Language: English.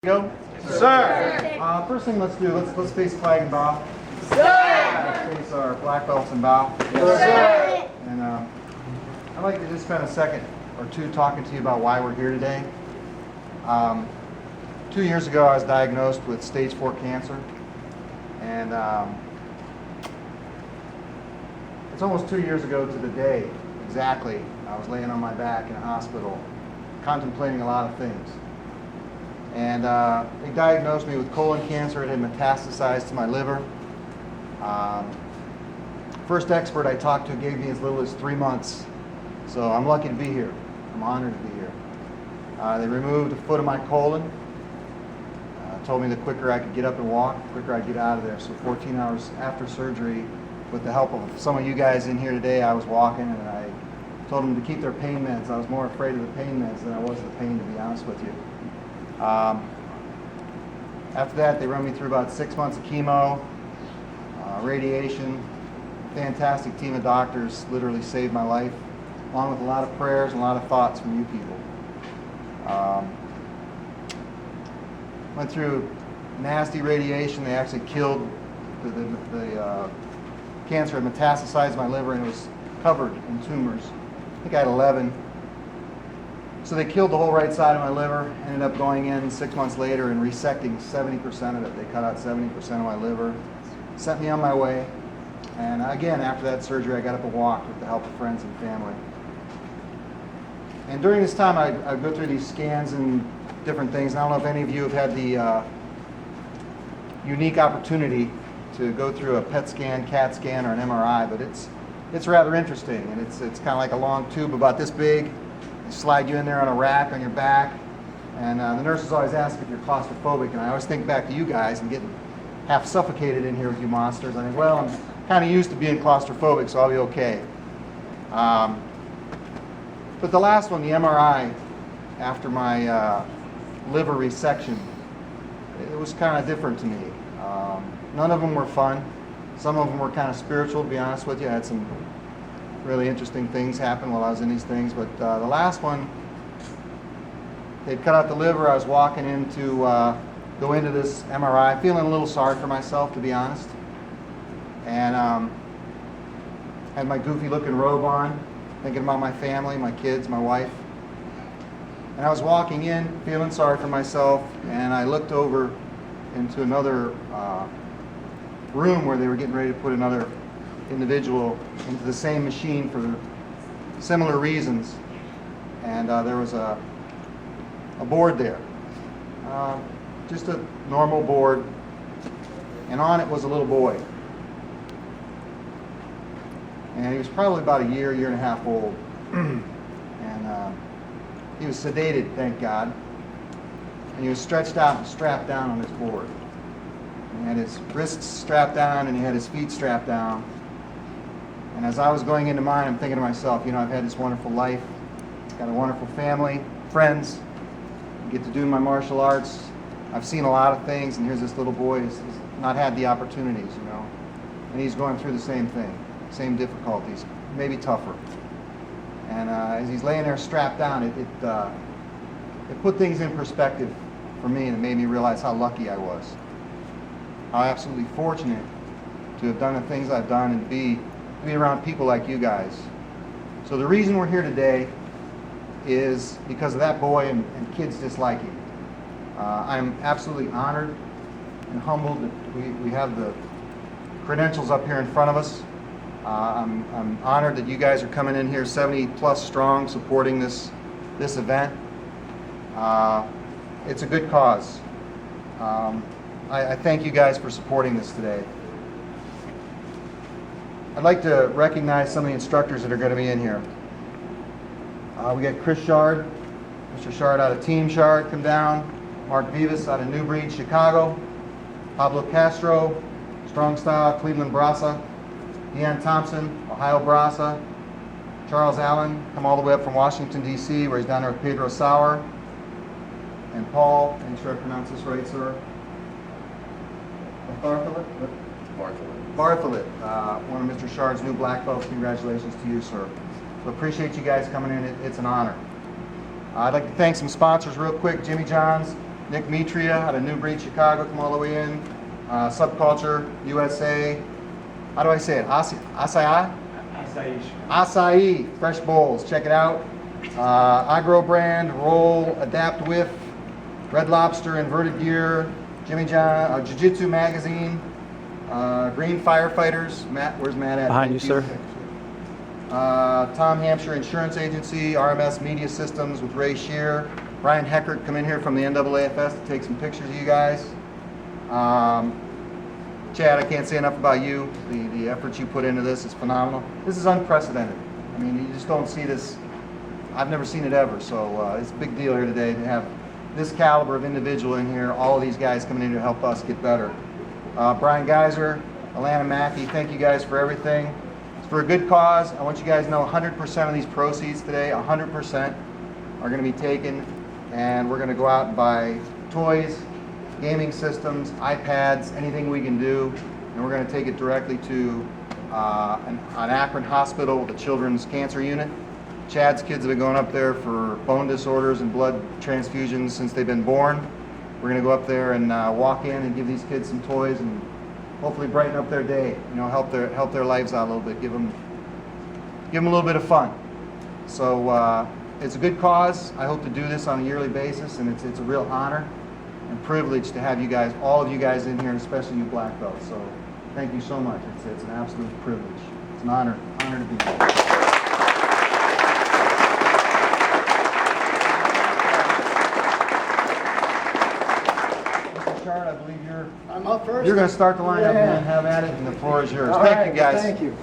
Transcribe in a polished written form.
Go? Sir! First thing let's do, let's face flag and bow. Sir! Let's face our black belts and bow. Sir! And I'd like to just spend a second or two talking to you about why we're here today. 2 years ago I was diagnosed with stage 4 cancer. And it's almost 2 years ago to the day, exactly. I was laying on my back in a hospital, contemplating a lot of things. And they diagnosed me with colon cancer. It had metastasized to my liver. First expert I talked to gave me as little as 3 months. So I'm lucky to be here. I'm honored to be here. They removed a foot of my colon. Told me the quicker I could get up and walk, the quicker I'd get out of there. So 14 hours after surgery, with the help of some of you guys in here today, I was walking, and I told them to keep their pain meds. I was more afraid of the pain meds than I was the pain, to be honest with you. After that, they run me through about 6 months of chemo, radiation. Fantastic team of doctors literally saved my life, along with a lot of prayers and a lot of thoughts from you people. Went through nasty radiation. They actually killed the cancer had metastasized my liver, and it was covered in tumors. I think I had 11. So they killed the whole right side of my liver, ended up going in 6 months later and resecting 70% of it. They cut out 70% of my liver, sent me on my way. And again, after that surgery, I got up and walked with the help of friends and family. And during this time, I'd go through these scans and different things. And I don't know if any of you have had the unique opportunity to go through a PET scan, CAT scan, or an MRI, but it's rather interesting. And it's kind of like a long tube about this big. Slide you in there on a rack on your back, and the nurses always ask if you're claustrophobic, and I always think back to you guys and getting half suffocated in here with you monsters. I think, well, I'm kind of used to being claustrophobic, so I'll be okay. But the last one, the MRI, after my liver resection, it was kind of different to me. None of them were fun. Some of them were kind of spiritual, to be honest with you. I had some really interesting things happen while I was in these things, but the last one, they'd cut out the liver. I was walking in to go into this MRI, feeling a little sorry for myself, to be honest, and had my goofy looking robe on, thinking about my family, my kids, my wife, and I was walking in feeling sorry for myself, and I looked over into another room where they were getting ready to put another individual into the same machine for similar reasons, and there was a board there, just a normal board, and on it was a little boy, and he was probably about a year and a half old, and he was sedated, thank God, and he was stretched out and strapped down on this board. He had his wrists strapped down and he had his feet strapped down. And as I was going into mine, I'm thinking to myself, you know, I've had this wonderful life, got a wonderful family, friends, I get to do my martial arts. I've seen a lot of things, and here's this little boy who's not had the opportunities, you know, and he's going through the same thing, same difficulties, maybe tougher. And as he's laying there strapped down, it put things in perspective for me, and it made me realize how lucky I was, how absolutely fortunate to have done the things I've done and to be around people like you guys. So the reason we're here today is because of that boy and kids just like him. I'm absolutely honored and humbled that we have the credentials up here in front of us. I'm honored that you guys are coming in here 70 plus strong, supporting this event. It's a good cause. I thank you guys for supporting this today. I'd like to recognize some of the instructors that are going to be in here. We got Chris Shard, Mr. Shard out of Team Shard, come down. Mark Vivas out of New Breed, Chicago. Pablo Castro, Strong Style, Cleveland Brasa. Deanne Thompson, Ohio Brasa. Charles Allen, come all the way up from Washington, D.C., where he's down there with Pedro Sauer. And Paul, make sure I pronounce this right, sir. Bartholet, one of Mr. Shard's new black belts. Congratulations to you, sir. So appreciate you guys coming in. It's an honor. I'd like to thank some sponsors real quick. Jimmy John's, Nick Mitria out of New Breed, Chicago, come all the way in. Subculture USA. How do I say it? Acai? Acai, fresh bowls. Check it out. Agro Brand, Roll, Adapt With, Red Lobster, Inverted Gear, Jimmy John, Jiu-Jitsu Magazine, Green Firefighters. Matt, where's Matt at? Behind Thank you, sir. Tom Hampshire Insurance Agency, RMS Media Systems with Ray Shear. Brian Heckert come in here from the NAAFS to take some pictures of you guys. Chad, I can't say enough about you. The effort you put into this is phenomenal. This is unprecedented. I mean, you just don't see this. I've never seen it ever, so it's a big deal here today to have this caliber of individual in here, all of these guys coming in to help us get better. Brian Geiser, Alana Mackey, thank you guys for everything. It's for a good cause. I want you guys to know 100% of these proceeds today, 100% are going to be taken, and we're going to go out and buy toys, gaming systems, iPads, anything we can do, and we're going to take it directly to an Akron hospital with a children's cancer unit. Chad's kids have been going up there for bone disorders and blood transfusions since they've been born. We're going to go up there and walk in and give these kids some toys and hopefully brighten up their day. You know, help their lives out a little bit, give them a little bit of fun. So it's a good cause. I hope to do this on a yearly basis, and it's a real honor and privilege to have you guys, all of you guys in here, and especially you black belts. So thank you so much. It's an absolute privilege. It's an honor to be here. I believe I'm up first. you're going to start the lineup and have at it, and the floor is yours. All Thank right, you guys. Thank you.